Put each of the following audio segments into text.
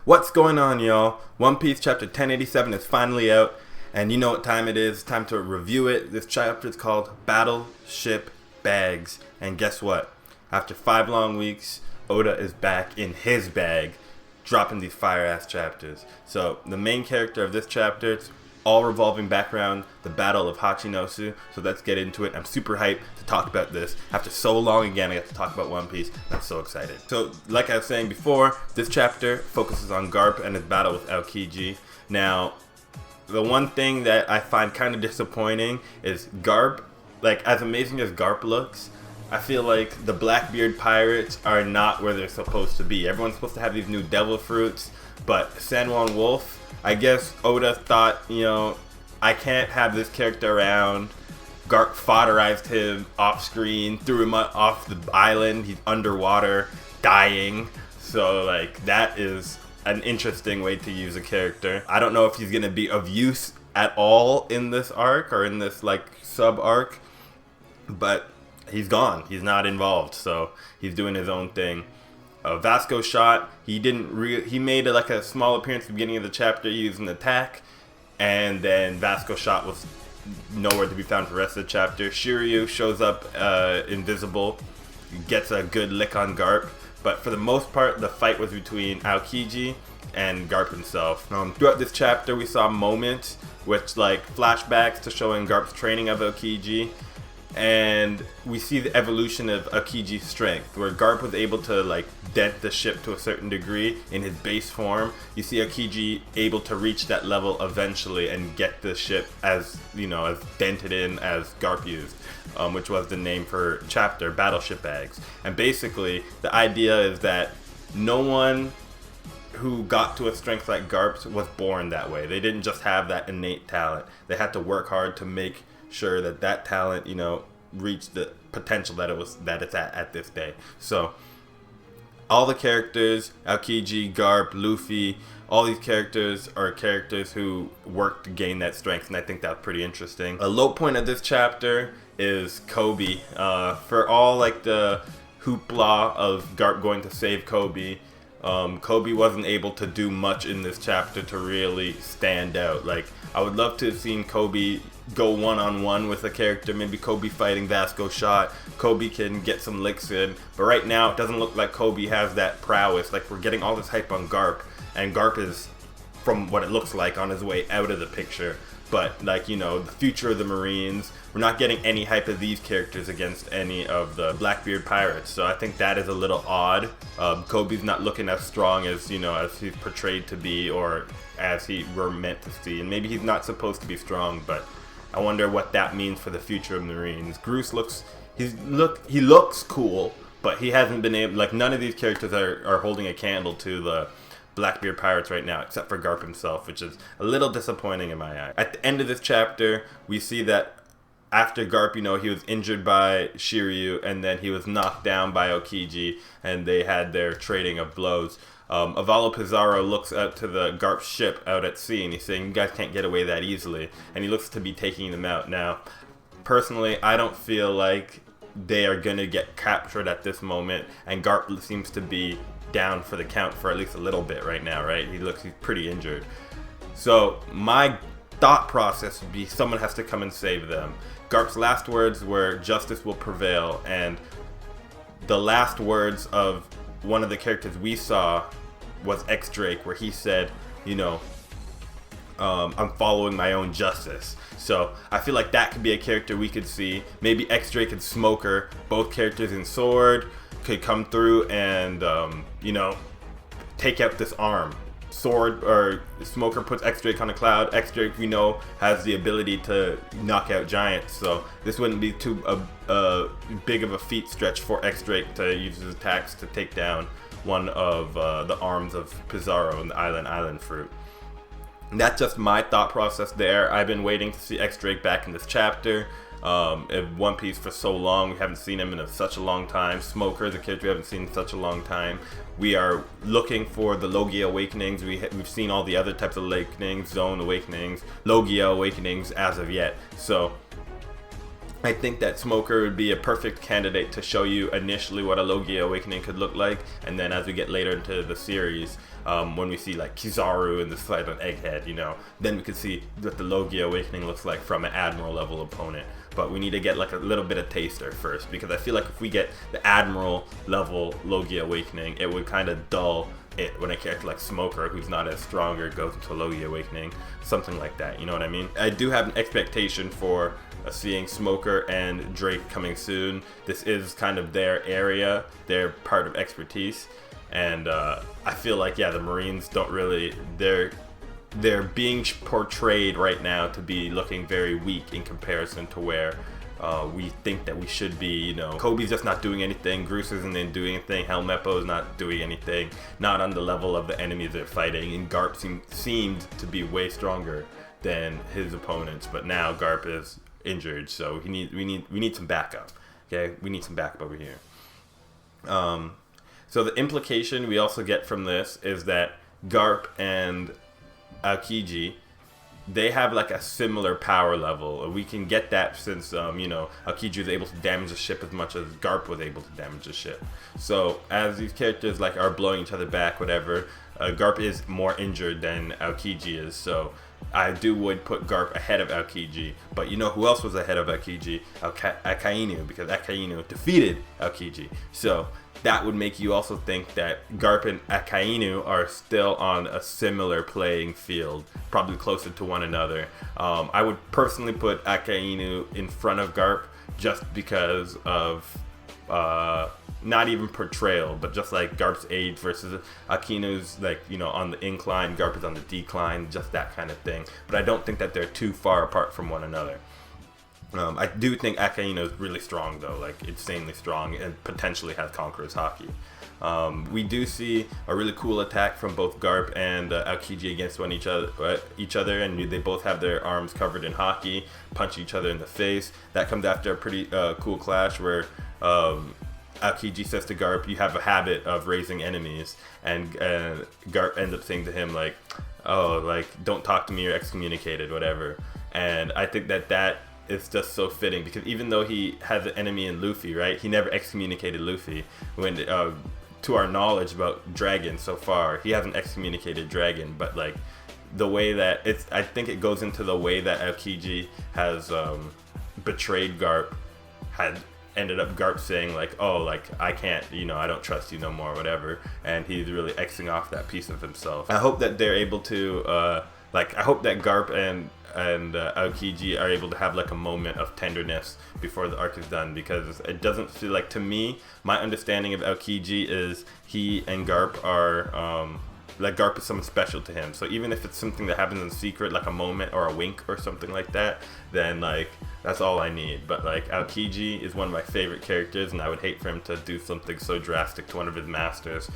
What's going on, y'all? One Piece chapter 1087 is finally out, and you know what time it is. It's time to review it. This chapter is called Battleship Bags, and guess what? After 5 long weeks, Oda is back in his bag, dropping these fire-ass chapters. So, the main character of this chapter, it's all revolving back around the Battle of Hachinosu, so let's get into it. I'm super hyped to talk about this. After so long again, I get to talk about One Piece. I'm so excited. So, like I was saying before, this chapter focuses on Garp and his battle with Aokiji. Now, the one thing that I find kind of disappointing is Garp, like, as amazing as Garp looks, I feel like the Blackbeard pirates are not where they're supposed to be. Everyone's supposed to have these new devil fruits, but Sanwon Wolf, I guess Oda thought, I can't have this character around. Garp fodderized him off screen, threw him off the island. He's underwater, dying. So, that is an interesting way to use a character. I don't know if he's going to be of use at all in this arc or in this, sub-arc. But he's gone. He's not involved. So, he's doing his own thing. Vasco shot. He made a small appearance at the beginning of the chapter using an attack, and then Vasco shot was nowhere to be found for the rest of the chapter. Shiryu shows up invisible, gets a good lick on Garp, but for the most part, the fight was between Aokiji and Garp himself. Throughout this chapter, we saw moments which flashbacks to showing Garp's training of Aokiji. And we see the evolution of Akiji's strength, where Garp was able to dent the ship to a certain degree in his base form. You see Akiji able to reach that level eventually and get the ship as dented in as Garp used, which was the name for chapter, Battleship Bags. And basically, the idea is that no one who got to a strength like Garp's was born that way. They didn't just have that innate talent. They had to work hard to make sure that talent, reached the potential that it's at this day. So all the characters, Aokiji, Garp, Luffy, all these characters are characters who work to gain that strength, and I think that's pretty interesting. A low point of this chapter is KOBY. For all the hoopla of Garp going to save KOBY, KOBY wasn't able to do much in this chapter to really stand out. I would love to have seen KOBY go one-on-one with a character, maybe KOBY fighting Vasco Shot. KOBY can get some licks in, but right now it doesn't look like KOBY has that prowess. We're getting all this hype on Garp, and Garp is, from what it looks like, on his way out of the picture. But, the future of the Marines, we're not getting any hype of these characters against any of the Blackbeard pirates. So I think that is a little odd. KOBY's not looking as strong as, as he's portrayed to be, or as we're meant to see. And maybe he's not supposed to be strong, but I wonder what that means for the future of the Marines. Groose he looks cool, but he hasn't been able, none of these characters are holding a candle to the Blackbeard pirates right now, except for Garp himself, which is a little disappointing in my eye. At the end of this chapter, we see that after Garp, he was injured by Shiryu, and then he was knocked down by Aokiji, and they had their trading of blows. Avalo Pizarro looks out to the Garp ship out at sea, and he's saying, you guys can't get away that easily, and he looks to be taking them out. Now, personally, I don't feel like they are going to get captured at this moment, and Garp seems to be down for the count for at least a little bit right now, right? He's pretty injured. So, my thought process would be someone has to come and save them. Garp's last words were, justice will prevail, and the last words of one of the characters we saw was X-Drake, where he said, I'm following my own justice. So I feel like that could be a character we could see. Maybe X-Drake and Smoker, both characters in Sword, could come through and, take out this arm. Sword or Smoker puts X-Drake on a cloud. X-Drake, we know, has the ability to knock out giants, so this wouldn't be too big of a feat stretch for X-Drake to use his attacks to take down one of the arms of Pizarro and the Island Fruit. And that's just my thought process there. I've been waiting to see X-Drake back in this chapter. In One Piece for so long, we haven't seen him in such a long time. Smoker is a character we haven't seen in such a long time. We are looking for the Logia Awakenings. We've seen all the other types of awakenings, Zone Awakenings, Logia Awakenings as of yet. So I think that Smoker would be a perfect candidate to show you initially what a Logia Awakening could look like, and then as we get later into the series, when we see like Kizaru in the fight on Egghead, then we can see what the Logia Awakening looks like from an Admiral level opponent. But we need to get like a little bit of taster first, because I feel like if we get the Admiral level Logia Awakening, it would kind of dull it when a character like Smoker, who's not as stronger, goes into Logia Awakening, something like that, you know what I mean? I do have an expectation for seeing Smoker and Drake coming soon. This is kind of their area, their part of expertise, and I feel like, yeah, the Marines don't really, they're being portrayed right now to be looking very weak in comparison to where we think that we should be. KOBY's just not doing anything, Groose isn't doing anything, Helmeppo is not doing anything, not on the level of the enemies they're fighting, and Garp seemed to be way stronger than his opponents, but now Garp is injured, so we need some backup. Okay, we need some backup over here. So the implication we also get from this is that Garp and Aokiji, they have like a similar power level. We can get that since Aokiji was able to damage the ship as much as Garp was able to damage the ship. So as these characters like are blowing each other back, whatever, Garp is more injured than Aokiji is. So I would put Garp ahead of Aokiji, but you know who else was ahead of Aokiji? Akainu, because Akainu defeated Aokiji. So that would make you also think that Garp and Akainu are still on a similar playing field, probably closer to one another. I would personally put Akainu in front of Garp just because of not even portrayal, but just like Garp's age versus Akinu's on the incline, Garp is on the decline, just that kind of thing. But I don't think that they're too far apart from one another. I do think Akainu is really strong though, like insanely strong, and potentially has Conqueror's Haki. We do see a really cool attack from both Garp and Aokiji against each other, and they both have their arms covered in Haki, punch each other in the face. That comes after a pretty cool clash where Aokiji says to Garp, "You have a habit of raising enemies," and Garp ends up saying to him like, "Oh, like don't talk to me, you're excommunicated," whatever. And I think that is just so fitting, because even though he has an enemy in Luffy, right? He never excommunicated Luffy. When to our knowledge about Dragon so far, he hasn't excommunicated Dragon, but like the way that I think it goes into the way that Aokiji has betrayed Garp, had ended up Garp saying like, "Oh, like I can't, I don't trust you no more," whatever, and he's really Xing off that piece of himself. I hope that they're able to I hope that Garp and Aokiji are able to have like a moment of tenderness before the arc is done, because it doesn't feel like, to me, my understanding of Aokiji is he and Garp are like Garp is something special to him. So even if it's something that happens in secret, like a moment or a wink or something like that, then like that's all I need. But like Aokiji is one of my favorite characters, and I would hate for him to do something so drastic to one of his masters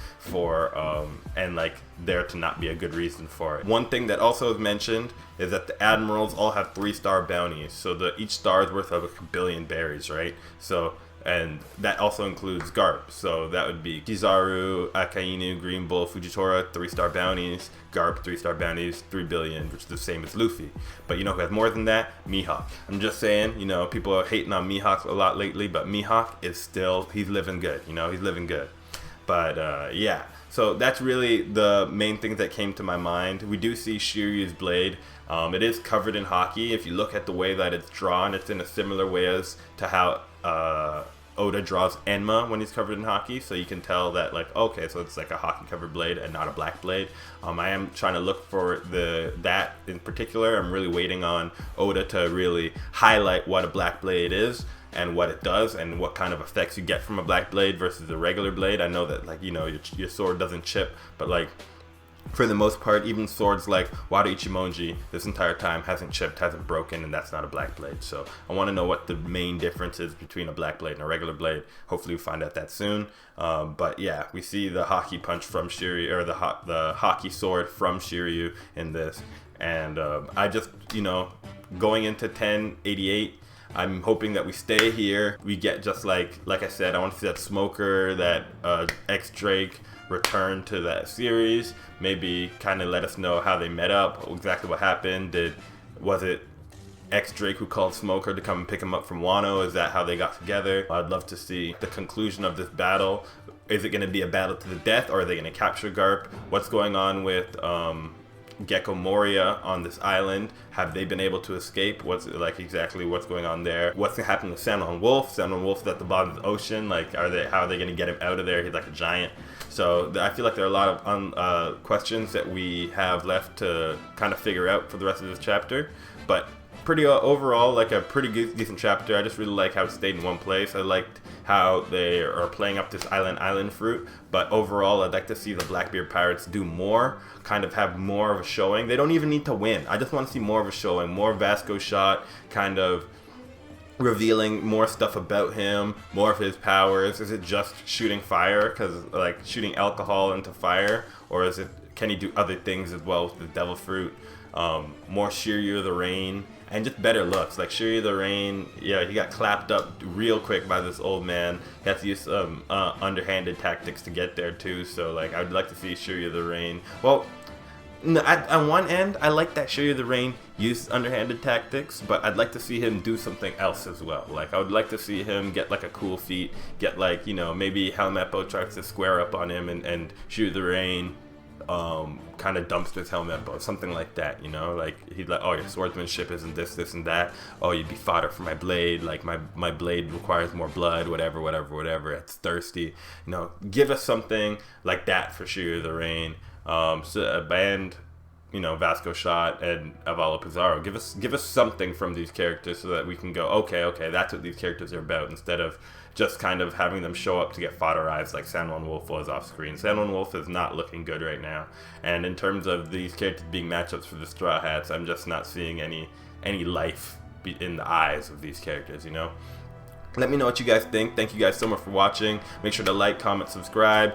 and like there to not be a good reason for it. One thing that also is mentioned is that the admirals all have 3-star bounties, so each star is worth of 1 billion berries, right? So, and that also includes Garp. So that would be Kizaru, Akainu, Green Bull, Fujitora, 3-star bounties. Garp, 3-star bounties, 3 billion, which is the same as Luffy. But who has more than that? Mihawk. I'm just saying, people are hating on Mihawk a lot lately, but Mihawk is still, he's living good, he's living good. But yeah, so that's really the main thing that came to my mind. We do see Shiryu's blade. It is covered in Haki. If you look at the way that it's drawn, it's in a similar way as to how Oda draws Enma when he's covered in Haki, so you can tell that like, okay, so it's like a Haki covered blade and not a black blade. I am trying to look for that in particular. I'm really waiting on Oda to really highlight what a black blade is and what it does and what kind of effects you get from a black blade versus a regular blade. I know that like your sword doesn't chip, but like for the most part, even swords like Wada Ichimonji this entire time hasn't chipped, hasn't broken, and that's not a black blade. So I want to know what the main difference is between a black blade and a regular blade. Hopefully we find out that soon. But yeah, we see the Haki punch from Shiryu, or the Haki sword from Shiryu in this. And I just, going into 1088, I'm hoping that we stay here. We get just like I said, I want to see that Smoker, that X-Drake return to that series. Maybe kind of let us know how they met up, exactly what happened. Was it ex-Drake who called Smoker to come and pick him up from Wano? Is that how they got together? I'd love to see the conclusion of this battle. Is it going to be a battle to the death, or are they going to capture Garp? What's going on with Gecko Moria on this island? Have they been able to escape? What's exactly what's going on there? What's gonna happen with Sandalwood Wolf? Sandalwood Wolf's at the bottom of the ocean. How are they gonna get him out of there? He's like a giant. So I feel like there are a lot of questions that we have left to kind of figure out for the rest of this chapter. But pretty overall, like a pretty decent chapter. I just really like how it stayed in one place. I liked how they are playing up this island fruit, but overall I'd like to see the Blackbeard Pirates do more, kind of have more of a showing. They don't even need to win. I just want to see more of a showing, more Vasco shot, kind of revealing more stuff about him, more of his powers. Is it just shooting fire, because like shooting alcohol into fire, or can he do other things as well with the devil fruit? More Shiryu the Rain, and just better looks. Like Shiryu the Rain, yeah, he got clapped up real quick by this old man. He had to use some underhanded tactics to get there too. So like, I'd like to see Shiryu the Rain. Well, no, on one end, I like that Shiryu the Rain used underhanded tactics, but I'd like to see him do something else as well. Like, I would like to see him get like a cool feat, get like, you know, maybe Helmeppo tries to square up on him, and Shiryu the Rain kind of dumps his Helmeppo, something like that, you know? Like, he'd like, oh, your swordsmanship isn't this and that. Oh, you'd be fodder for my blade. Like, my blade requires more blood, whatever. It's thirsty. You know, give us something like that for Shiryu the Rain. So a band, you know, Vasco Shot and Avalo Pizarro. Give us something from these characters so that we can go, okay, that's what these characters are about, instead of just kind of having them show up to get fodderized like Sandalwood Wolf was off screen. Sandalwood Wolf is not looking good right now, and in terms of these characters being matchups for the Straw Hats, I'm just not seeing any life in the eyes of these characters, you know? Let me know what you guys think. Thank you guys so much for watching. Make sure to like, comment, subscribe.